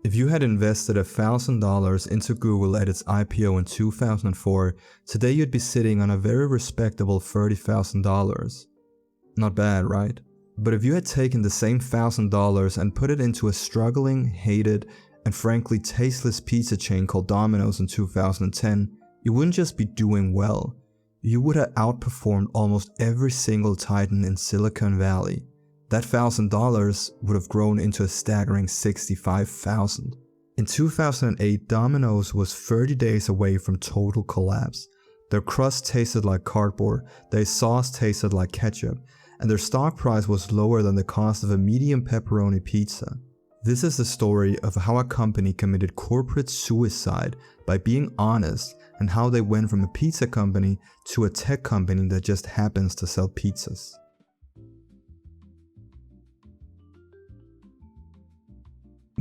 If you had invested $1,000 into Google at its IPO in 2004, today you'd be sitting on a very respectable $30,000. Not bad, right? But if you had taken the same $1,000 and put it into a struggling, hated, and frankly tasteless pizza chain called Domino's in 2010, you wouldn't just be doing well, you would have outperformed almost every single titan in Silicon Valley. That $1,000 would have grown into a staggering $65,000. In 2008, Domino's was 30 days away from total collapse. Their crust tasted like cardboard, their sauce tasted like ketchup, and their stock price was lower than the cost of a medium pepperoni pizza. This is the story of how a company committed corporate suicide by being honest, and how they went from a pizza company to a tech company that just happens to sell pizzas.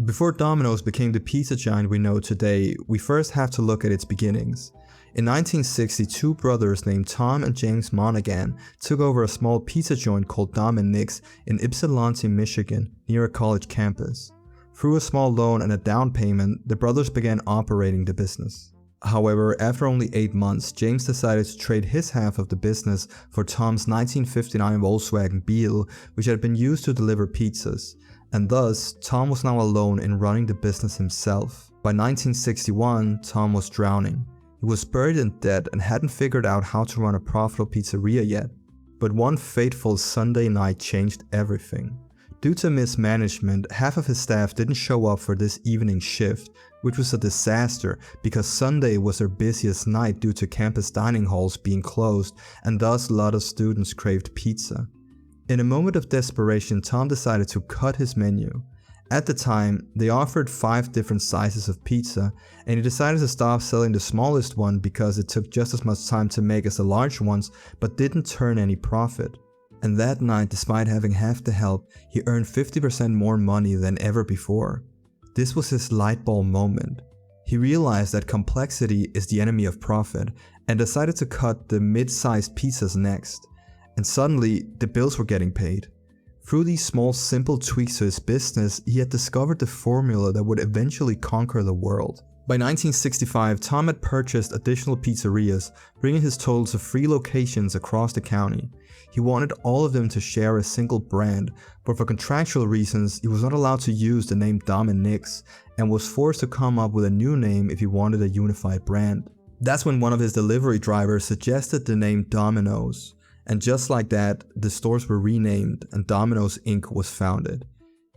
Before Domino's became the pizza giant we know today, we first have to look at its beginnings. In 1960, two brothers named Tom and James Monaghan took over a small pizza joint called Dom and Nick's in Ypsilanti, Michigan, near a college campus. Through a small loan and a down payment, the brothers began operating the business. However, after only 8 months, James decided to trade his half of the business for Tom's 1959 Volkswagen Beetle, which had been used to deliver pizzas. And thus, Tom was now alone in running the business himself. By 1961, Tom was drowning. He was buried in debt and hadn't figured out how to run a profitable pizzeria yet. But one fateful Sunday night changed everything. Due to mismanagement, half of his staff didn't show up for this evening shift, which was a disaster because Sunday was their busiest night due to campus dining halls being closed, and thus a lot of students craved pizza. In a moment of desperation, Tom decided to cut his menu. At the time, they offered 5 different sizes of pizza, and he decided to stop selling the smallest one because it took just as much time to make as the large ones, but didn't turn any profit. And that night, despite having half the help, he earned 50% more money than ever before. This was his lightbulb moment. He realized that complexity is the enemy of profit, and decided to cut the mid-sized pizzas next. And suddenly, the bills were getting paid. Through these small, simple tweaks to his business, he had discovered the formula that would eventually conquer the world. By 1965, Tom had purchased additional pizzerias, bringing his total to 3 locations across the county. He wanted all of them to share a single brand, but for contractual reasons, he was not allowed to use the name Dom and Nick's, and was forced to come up with a new name if he wanted a unified brand. That's when one of his delivery drivers suggested the name Domino's. And just like that, the stores were renamed and Domino's Inc. was founded.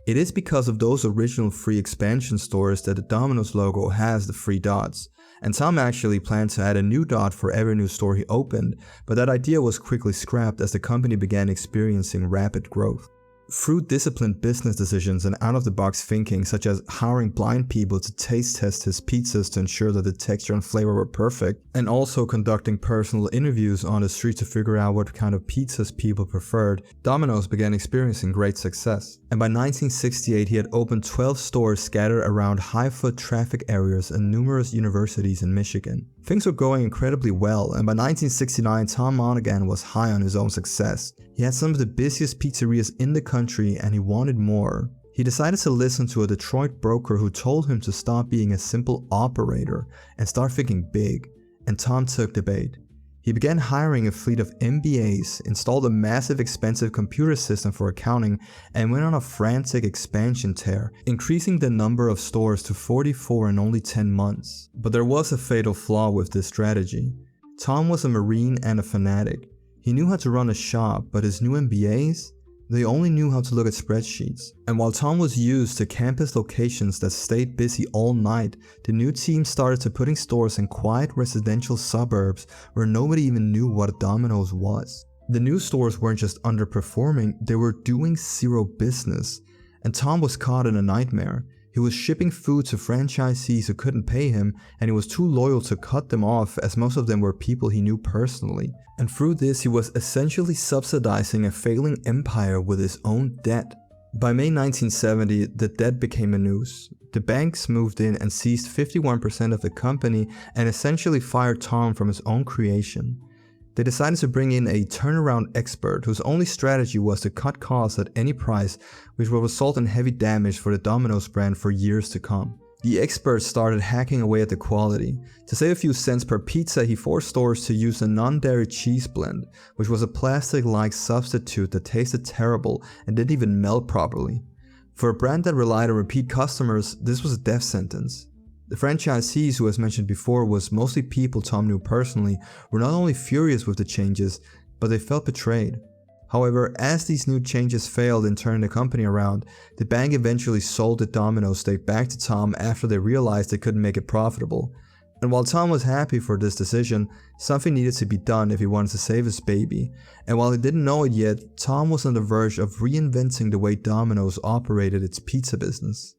It is because of those original 3 expansion stores that the Domino's logo has the 3 dots. And Tom actually planned to add a new dot for every new store he opened, but that idea was quickly scrapped as the company began experiencing rapid growth. Through disciplined business decisions and out-of-the-box thinking, such as hiring blind people to taste test his pizzas to ensure that the texture and flavor were perfect, and also conducting personal interviews on the street to figure out what kind of pizzas people preferred, Domino's began experiencing great success. And by 1968, he had opened 12 stores scattered around high-foot traffic areas and numerous universities in Michigan. Things were going incredibly well, and by 1969, Tom Monaghan was high on his own success. He had some of the busiest pizzerias in the country and he wanted more. He decided to listen to a Detroit broker who told him to stop being a simple operator and start thinking big, and Tom took the bait. He began hiring a fleet of MBAs, installed a massive expensive computer system for accounting, and went on a frantic expansion tear, increasing the number of stores to 44 in only 10 months. But there was a fatal flaw with this strategy. Tom was a Marine and a fanatic. He knew how to run a shop, but his new MBAs? They only knew how to look at spreadsheets. And while Tom was used to campus locations that stayed busy all night, the new team started to putting stores in quiet residential suburbs where nobody even knew what a Domino's was. The new stores weren't just underperforming, they were doing zero business. And Tom was caught in a nightmare. He was shipping food to franchisees who couldn't pay him, and he was too loyal to cut them off as most of them were people he knew personally. And through this, he was essentially subsidizing a failing empire with his own debt. By May 1970, the debt became a noose. The banks moved in and seized 51% of the company and essentially fired Tom from his own creation. They decided to bring in a turnaround expert whose only strategy was to cut costs at any price, which will result in heavy damage for the Domino's brand for years to come. The expert started hacking away at the quality. To save a few cents per pizza, he forced stores to use a non-dairy cheese blend, which was a plastic-like substitute that tasted terrible and didn't even melt properly. For a brand that relied on repeat customers, this was a death sentence. The franchisees, who as mentioned before was mostly people Tom knew personally, were not only furious with the changes, but they felt betrayed. However, as these new changes failed in turning the company around, the bank eventually sold the Domino's stake back to Tom after they realized they couldn't make it profitable. And while Tom was happy for this decision, something needed to be done if he wanted to save his baby. And while he didn't know it yet, Tom was on the verge of reinventing the way Domino's operated its pizza business.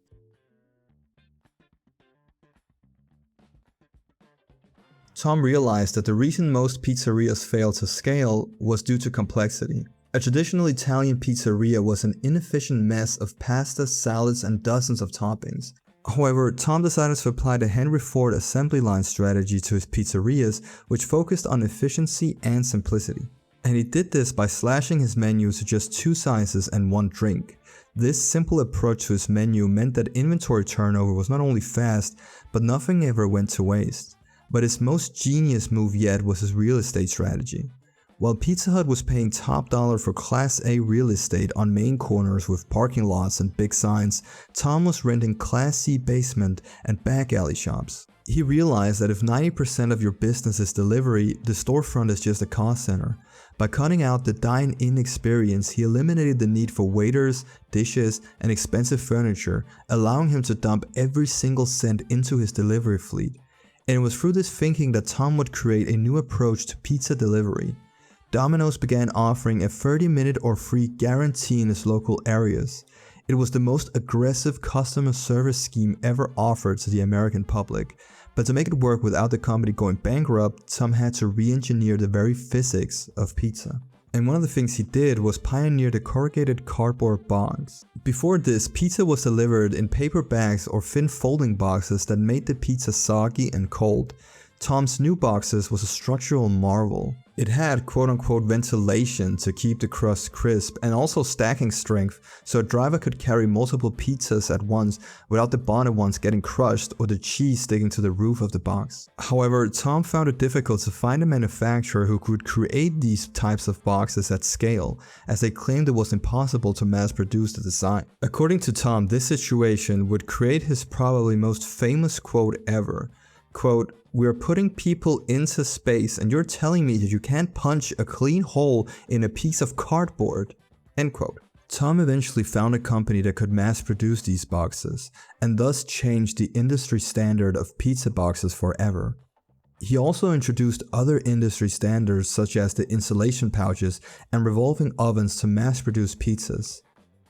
Tom realized that the reason most pizzerias failed to scale was due to complexity. A traditional Italian pizzeria was an inefficient mess of pasta, salads, and dozens of toppings. However, Tom decided to apply the Henry Ford assembly line strategy to his pizzerias, which focused on efficiency and simplicity. And he did this by slashing his menu to just 2 sizes and 1 drink. This simple approach to his menu meant that inventory turnover was not only fast, but nothing ever went to waste. But his most genius move yet was his real estate strategy. While Pizza Hut was paying top dollar for Class A real estate on main corners with parking lots and big signs, Tom was renting Class C basement and back alley shops. He realized that if 90% of your business is delivery, the storefront is just a cost center. By cutting out the dine-in experience, he eliminated the need for waiters, dishes, and expensive furniture, allowing him to dump every single cent into his delivery fleet. And it was through this thinking that Tom would create a new approach to pizza delivery. Domino's began offering a 30-minute or free guarantee in its local areas. It was the most aggressive customer service scheme ever offered to the American public. But to make it work without the company going bankrupt, Tom had to re-engineer the very physics of pizza. And one of the things he did was pioneer the corrugated cardboard box. Before this, pizza was delivered in paper bags or thin folding boxes that made the pizza soggy and cold. Tom's new boxes was a structural marvel. It had quote-unquote ventilation to keep the crust crisp and also stacking strength so a driver could carry multiple pizzas at once without the bottom ones getting crushed or the cheese sticking to the roof of the box. However, Tom found it difficult to find a manufacturer who could create these types of boxes at scale, as they claimed it was impossible to mass produce the design. According to Tom, this situation would create his probably most famous quote ever. Quote, "We're putting people into space and you're telling me that you can't punch a clean hole in a piece of cardboard." End quote. Tom eventually found a company that could mass produce these boxes and thus changed the industry standard of pizza boxes forever. He also introduced other industry standards such as the insulation pouches and revolving ovens to mass produce pizzas.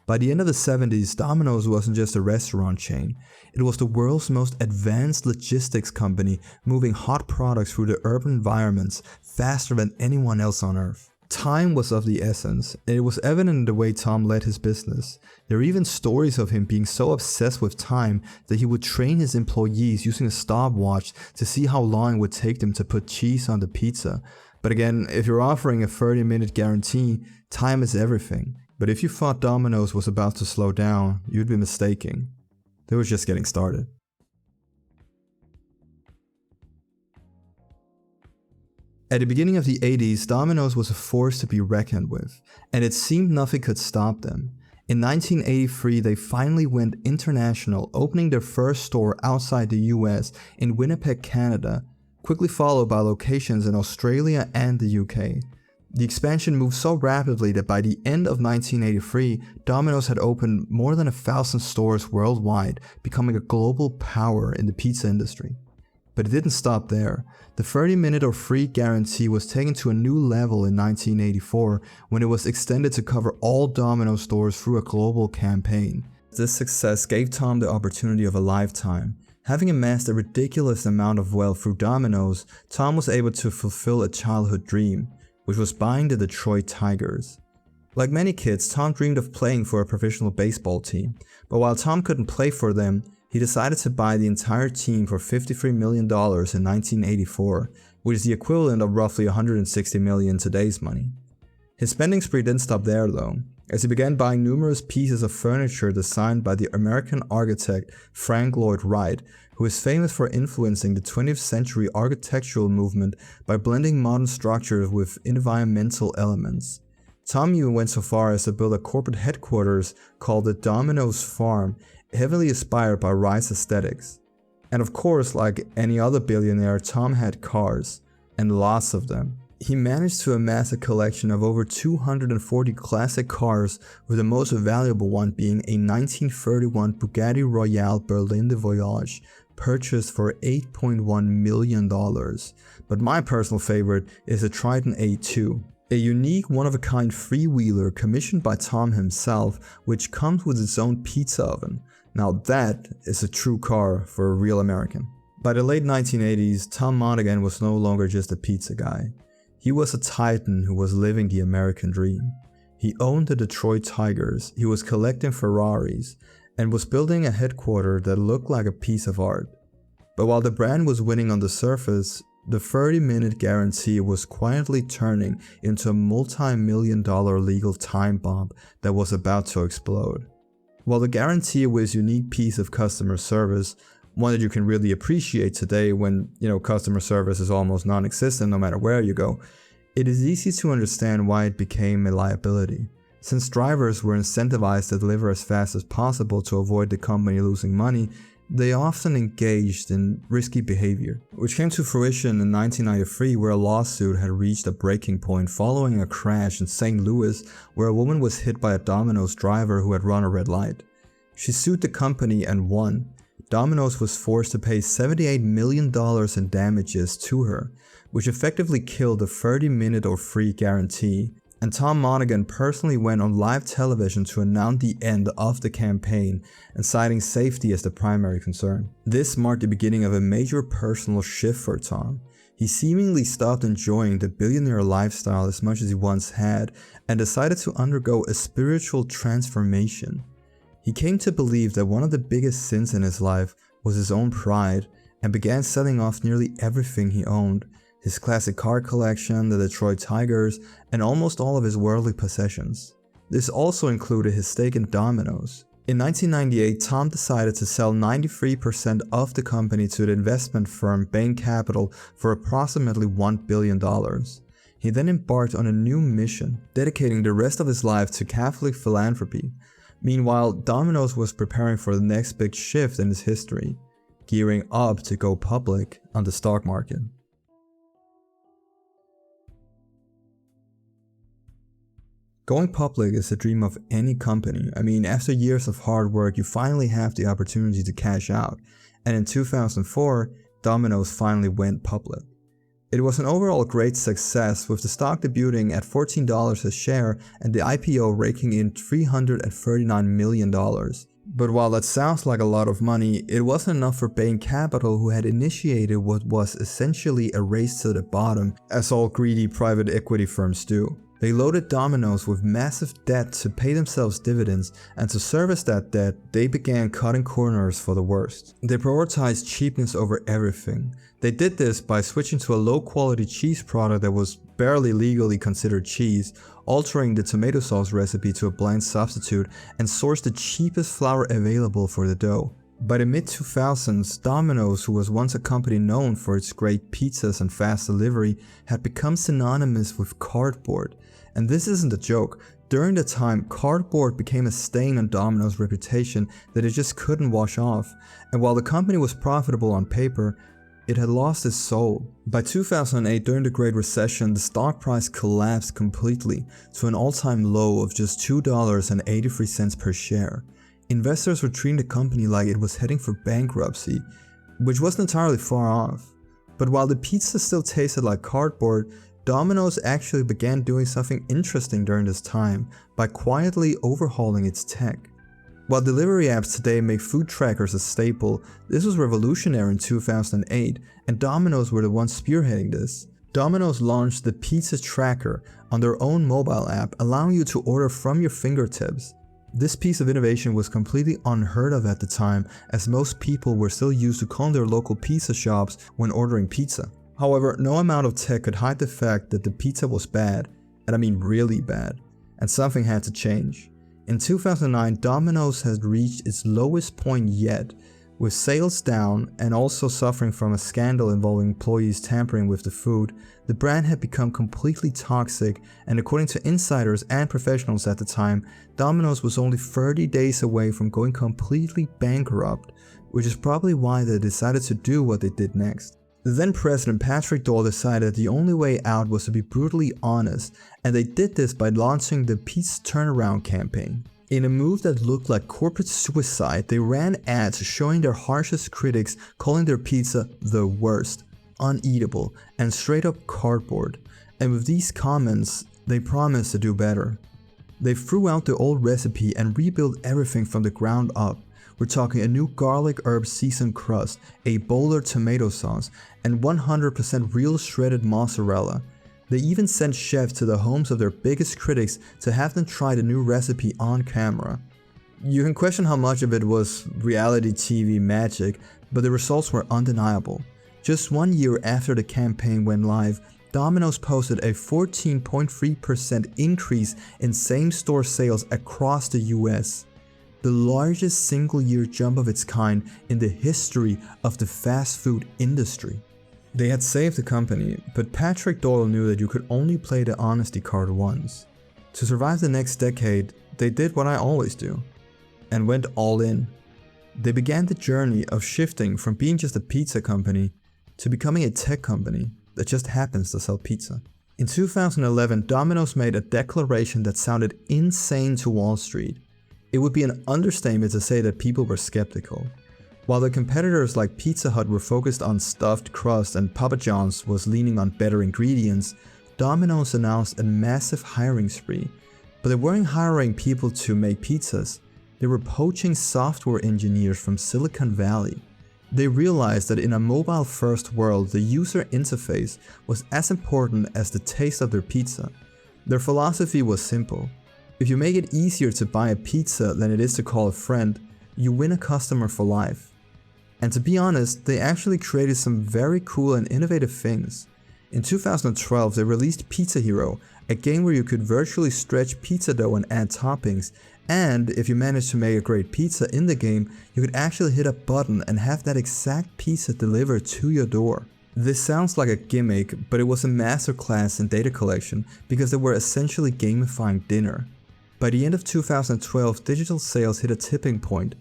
By the end of the 70s, Domino's wasn't just a restaurant chain. It was the world's most advanced logistics company, moving hot products through the urban environments faster than anyone else on earth. Time was of the essence, and it was evident in the way Tom led his business. There are even stories of him being so obsessed with time that he would train his employees using a stopwatch to see how long it would take them to put cheese on the pizza. But again, if you're offering a 30-minute guarantee, time is everything. But if you thought Domino's was about to slow down, you'd be mistaken. They were just getting started. At the beginning of the 80s, Domino's was a force to be reckoned with, and it seemed nothing could stop them. In 1983, they finally went international, opening their first store outside the US in Winnipeg, Canada, quickly followed by locations in Australia and the UK. The expansion moved so rapidly that by the end of 1983, Domino's had opened more than 1,000 stores worldwide, becoming a global power in the pizza industry. But it didn't stop there. The 30-minute or free guarantee was taken to a new level in 1984 when it was extended to cover all Domino's stores through a global campaign. This success gave Tom the opportunity of a lifetime. Having amassed a ridiculous amount of wealth through Domino's, Tom was able to fulfill a childhood dream, which was buying the Detroit Tigers. Like many kids, Tom dreamed of playing for a professional baseball team, but while Tom couldn't play for them, he decided to buy the entire team for $53 million in 1984, which is the equivalent of roughly 160 million in today's money. His spending spree didn't stop there though, as he began buying numerous pieces of furniture designed by the American architect Frank Lloyd Wright, who is famous for influencing the 20th century architectural movement by blending modern structures with environmental elements. Tom even went so far as to build a corporate headquarters called the Domino's Farm, heavily inspired by Wright's aesthetics. And of course, like any other billionaire, Tom had cars, and lots of them. He managed to amass a collection of over 240 classic cars, with the most valuable one being a 1931 Bugatti Royale Berlin de Voyage, purchased for $8.1 million. But my personal favorite is the Triton A2, a unique one-of-a-kind freewheeler commissioned by Tom himself, which comes with its own pizza oven. Now that is a true car for a real American. By the late 1980s, Tom Monaghan was no longer just a pizza guy. He was a titan who was living the American dream. He owned the Detroit Tigers, he was collecting Ferraris, and was building a headquarters that looked like a piece of art. But while the brand was winning on the surface, the 30-minute guarantee was quietly turning into a multi-million-dollar legal time bomb that was about to explode. While the guarantee was a unique piece of customer service, one that you can really appreciate today when, customer service is almost non-existent no matter where you go, it is easy to understand why it became a liability. Since drivers were incentivized to deliver as fast as possible to avoid the company losing money, they often engaged in risky behavior, which came to fruition in 1993, where a lawsuit had reached a breaking point following a crash in St. Louis where a woman was hit by a Domino's driver who had run a red light. She sued the company and won. Domino's was forced to pay $78 million in damages to her, which effectively killed the 30-minute or free guarantee, and Tom Monaghan personally went on live television to announce the end of the campaign and citing safety as the primary concern. This marked the beginning of a major personal shift for Tom. He seemingly stopped enjoying the billionaire lifestyle as much as he once had and decided to undergo a spiritual transformation. He came to believe that one of the biggest sins in his life was his own pride and began selling off nearly everything he owned, his classic car collection, the Detroit Tigers, and almost all of his worldly possessions. This also included his stake in Domino's. In 1998, Tom decided to sell 93% of the company to the investment firm Bain Capital for approximately $1 billion. He then embarked on a new mission, dedicating the rest of his life to Catholic philanthropy. Meanwhile, Domino's was preparing for the next big shift in its history, gearing up to go public on the stock market. Going public is the dream of any company. After years of hard work, you finally have the opportunity to cash out. And in 2004, Domino's finally went public. It was an overall great success, with the stock debuting at $14 a share and the IPO raking in $339 million. But while that sounds like a lot of money, it wasn't enough for Bain Capital, who had initiated what was essentially a race to the bottom, as all greedy private equity firms do. They loaded Domino's with massive debt to pay themselves dividends, and to service that debt, they began cutting corners for the worst. They prioritized cheapness over everything. They did this by switching to a low-quality cheese product that was barely legally considered cheese, altering the tomato sauce recipe to a bland substitute, and sourced the cheapest flour available for the dough. By the mid-2000s, Domino's, who was once a company known for its great pizzas and fast delivery, had become synonymous with cardboard. And this isn't a joke. During the time, cardboard became a stain on Domino's reputation that it just couldn't wash off. And while the company was profitable on paper, it had lost its soul. By 2008, during the Great Recession, the stock price collapsed completely to an all-time low of just $2.83 per share. Investors were treating the company like it was heading for bankruptcy, which wasn't entirely far off. But while the pizza still tasted like cardboard, Domino's actually began doing something interesting during this time by quietly overhauling its tech. While delivery apps today make food trackers a staple, this was revolutionary in 2008, and Domino's were the ones spearheading this. Domino's launched the Pizza Tracker on their own mobile app, allowing you to order from your fingertips. This piece of innovation was completely unheard of at the time, as most people were still used to calling their local pizza shops when ordering pizza. However, no amount of tech could hide the fact that the pizza was bad, and I mean really bad, and something had to change. In 2009, Domino's had reached its lowest point yet, with sales down and also suffering from a scandal involving employees tampering with the food. The brand had become completely toxic, and according to insiders and professionals at the time, Domino's was only 30 days away from going completely bankrupt, which is probably why they decided to do what they did next. The then president Patrick Doyle decided the only way out was to be brutally honest, and they did this by launching the Pizza Turnaround campaign. In a move that looked like corporate suicide, they ran ads showing their harshest critics, calling their pizza the worst, uneatable, and straight up cardboard. And with these comments, they promised to do better. They threw out the old recipe and rebuilt everything from the ground up. We're talking a new garlic herb seasoned crust, a bolder tomato sauce, and 100% real shredded mozzarella. They even sent chefs to the homes of their biggest critics to have them try the new recipe on camera. You can question how much of it was reality TV magic, but the results were undeniable. Just 1 year after the campaign went live, Domino's posted a 14.3% increase in same-store sales across the US, the largest single-year jump of its kind in the history of the fast food industry. They had saved the company, but Patrick Doyle knew that you could only play the honesty card once. To survive the next decade, they did what I always do, and went all in. They began the journey of shifting from being just a pizza company to becoming a tech company that just happens to sell pizza. In 2011, Domino's made a declaration that sounded insane to Wall Street. It would be an understatement to say that people were skeptical. While the competitors like Pizza Hut were focused on stuffed crust and Papa John's was leaning on better ingredients, Domino's announced a massive hiring spree. But they weren't hiring people to make pizzas, they were poaching software engineers from Silicon Valley. They realized that in a mobile-first world, the user interface was as important as the taste of their pizza. Their philosophy was simple. If you make it easier to buy a pizza than it is to call a friend, you win a customer for life. And to be honest, they actually created some very cool and innovative things. In 2012, they released Pizza Hero, a game where you could virtually stretch pizza dough and add toppings, and if you managed to make a great pizza in the game, you could actually hit a button and have that exact pizza delivered to your door. This sounds like a gimmick, but it was a masterclass in data collection because they were essentially gamifying dinner. By the end of 2012, digital sales hit a tipping point.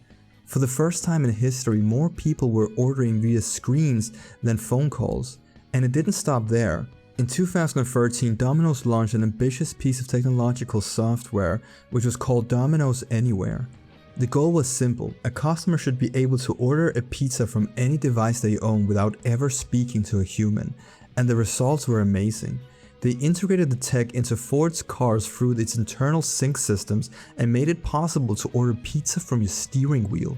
For the first time in history, more people were ordering via screens than phone calls. And it didn't stop there. In 2013, Domino's launched an ambitious piece of technological software, which was called Domino's Anywhere. The goal was simple: a customer should be able to order a pizza from any device they own without ever speaking to a human, and the results were amazing. They integrated the tech into Ford's cars through its internal sync systems and made it possible to order pizza from your steering wheel.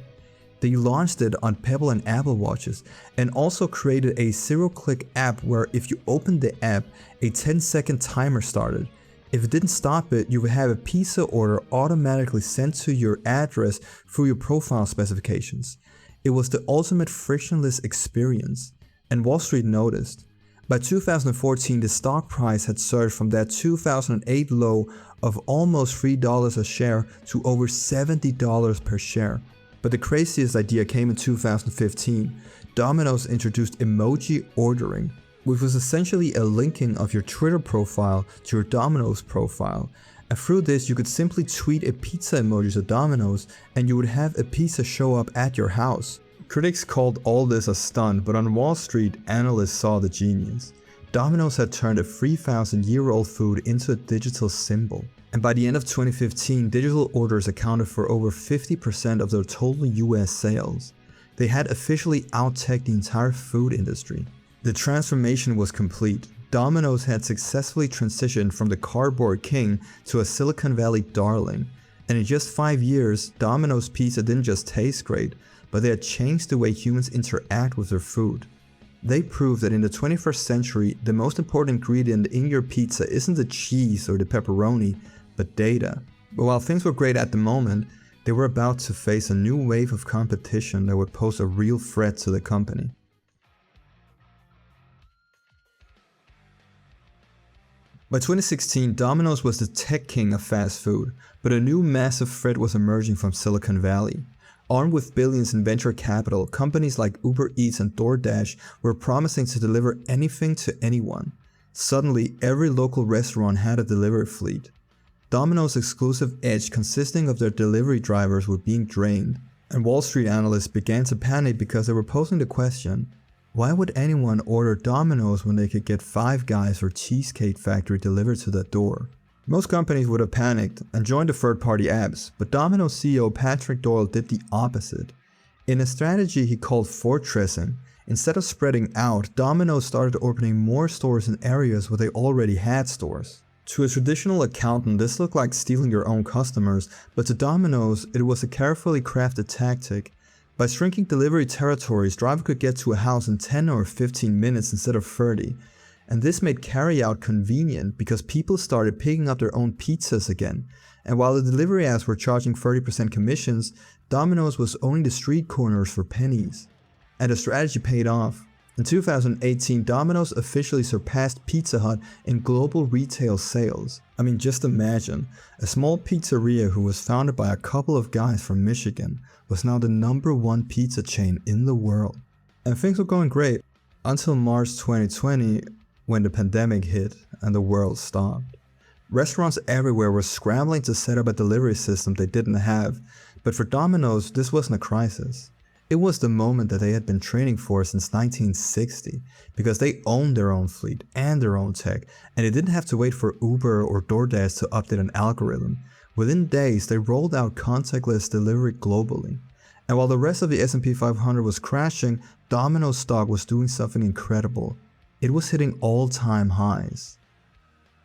They launched it on Pebble and Apple Watches and also created a zero-click app where if you opened the app, a 10-second timer started. If it didn't stop it, you would have a pizza order automatically sent to your address through your profile specifications. It was the ultimate frictionless experience, and Wall Street noticed. By 2014, the stock price had surged from that 2008 low of almost $3 a share to over $70 per share. But the craziest idea came in 2015. Domino's introduced emoji ordering, which was essentially a linking of your Twitter profile to your Domino's profile. And through this, you could simply tweet a pizza emoji to Domino's and you would have a pizza show up at your house. Critics called all this a stunt, but on Wall Street, analysts saw the genius. Domino's had turned a 3,000-year-old food into a digital symbol. And by the end of 2015, digital orders accounted for over 50% of their total US sales. They had officially out-teched the entire food industry. The transformation was complete. Domino's had successfully transitioned from the cardboard king to a Silicon Valley darling. And in just 5 years, Domino's pizza didn't just taste great, but they had changed the way humans interact with their food. They proved that in the 21st century, the most important ingredient in your pizza isn't the cheese or the pepperoni, but data. But while things were great at the moment, they were about to face a new wave of competition that would pose a real threat to the company. By 2016, Domino's was the tech king of fast food, but a new massive threat was emerging from Silicon Valley. Armed with billions in venture capital, companies like Uber Eats and DoorDash were promising to deliver anything to anyone. Suddenly, every local restaurant had a delivery fleet. Domino's exclusive edge consisting of their delivery drivers were being drained, and Wall Street analysts began to panic because they were posing the question, why would anyone order Domino's when they could get Five Guys or Cheesecake Factory delivered to their door? Most companies would have panicked and joined the third-party apps, but Domino's CEO Patrick Doyle did the opposite. In a strategy he called fortressing, instead of spreading out, Domino's started opening more stores in areas where they already had stores. To a traditional accountant, this looked like stealing your own customers, but to Domino's, it was a carefully crafted tactic. By shrinking delivery territories, drivers could get to a house in 10 or 15 minutes instead of 30. And this made carryout convenient because people started picking up their own pizzas again. And while the delivery apps were charging 30% commissions, Domino's was owning the street corners for pennies. And the strategy paid off. In 2018, Domino's officially surpassed Pizza Hut in global retail sales. I mean, just imagine, a small pizzeria who was founded by a couple of guys from Michigan was now the #1 pizza chain in the world. And things were going great until March 2020, when the pandemic hit and the world stopped. Restaurants everywhere were scrambling to set up a delivery system they didn't have, but for Domino's, this wasn't a crisis. It was the moment that they had been training for since 1960, because they owned their own fleet and their own tech, and they didn't have to wait for Uber or DoorDash to update an algorithm. Within days, they rolled out contactless delivery globally. And while the rest of the S&P 500 was crashing, Domino's stock was doing something incredible. It was hitting all-time highs.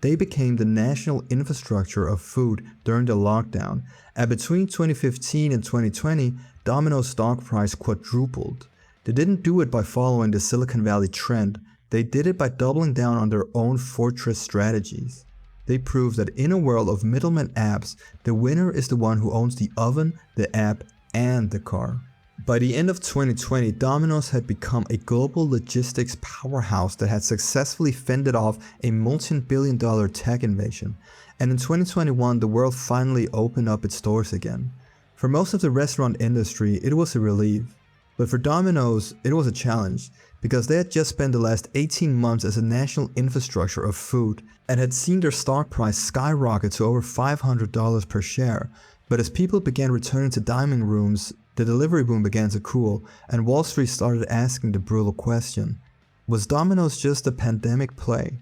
They became the national infrastructure of food during the lockdown, and between 2015 and 2020, Domino's stock price quadrupled. They didn't do it by following the Silicon Valley trend, they did it by doubling down on their own fortress strategies. They proved that in a world of middleman apps, the winner is the one who owns the oven, the app, and the car. By the end of 2020, Domino's had become a global logistics powerhouse that had successfully fended off a multi-billion-dollar tech invasion. And in 2021, the world finally opened up its doors again. For most of the restaurant industry, it was a relief. But for Domino's, it was a challenge, because they had just spent the last 18 months as a national infrastructure of food and had seen their stock price skyrocket to over $500 per share. But as people began returning to dining rooms, the delivery boom began to cool, and Wall Street started asking the brutal question, was Domino's just a pandemic play?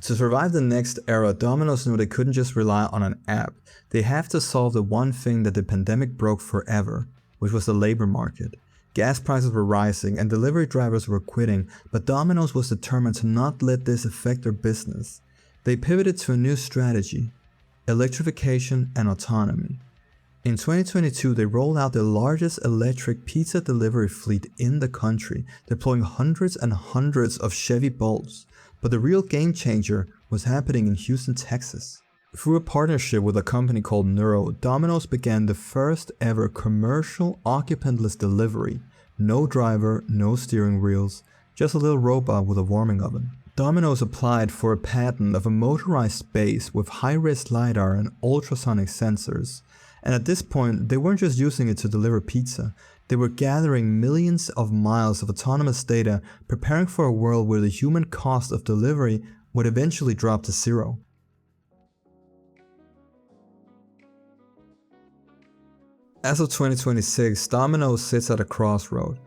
To survive the next era, Domino's knew they couldn't just rely on an app. They have to solve the one thing that the pandemic broke forever, which was the labor market. Gas prices were rising and delivery drivers were quitting, but Domino's was determined to not let this affect their business. They pivoted to a new strategy: electrification and autonomy. In 2022, they rolled out the largest electric pizza delivery fleet in the country, deploying hundreds and hundreds of Chevy Bolts. But the real game changer was happening in Houston, Texas. Through a partnership with a company called Nuro, Domino's began the first ever commercial occupantless delivery. No driver, no steering wheels, just a little robot with a warming oven. Domino's applied for a patent of a motorized base with high-res LiDAR and ultrasonic sensors. And at this point, they weren't just using it to deliver pizza. They were gathering millions of miles of autonomous data, preparing for a world where the human cost of delivery would eventually drop to zero. As of 2026, Domino's sits at a crossroad.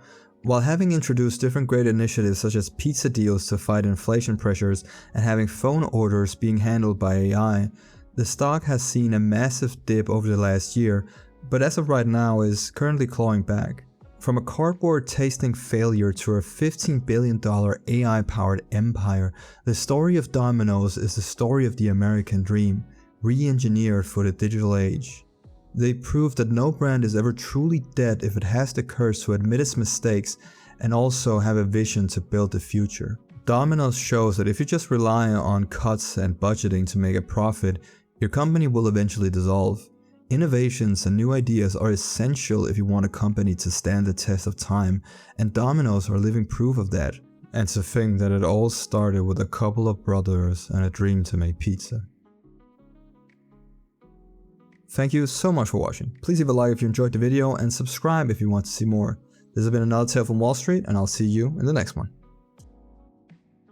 While having introduced different great initiatives such as pizza deals to fight inflation pressures and having phone orders being handled by AI, the stock has seen a massive dip over the last year, but as of right now is currently clawing back. From a cardboard tasting failure to a $15 billion AI-powered empire, the story of Domino's is the story of the American dream, re-engineered for the digital age. They proved that no brand is ever truly dead if it has the courage to admit its mistakes and also have a vision to build the future. Domino's shows that if you just rely on cuts and budgeting to make a profit, your company will eventually dissolve. Innovations and new ideas are essential if you want a company to stand the test of time, and Domino's are living proof of that. And to think that it all started with a couple of brothers and a dream to make pizza. Thank you so much for watching. Please leave a like if you enjoyed the video and subscribe if you want to see more. This has been another tale from Wall Street, and I'll see you in the next one.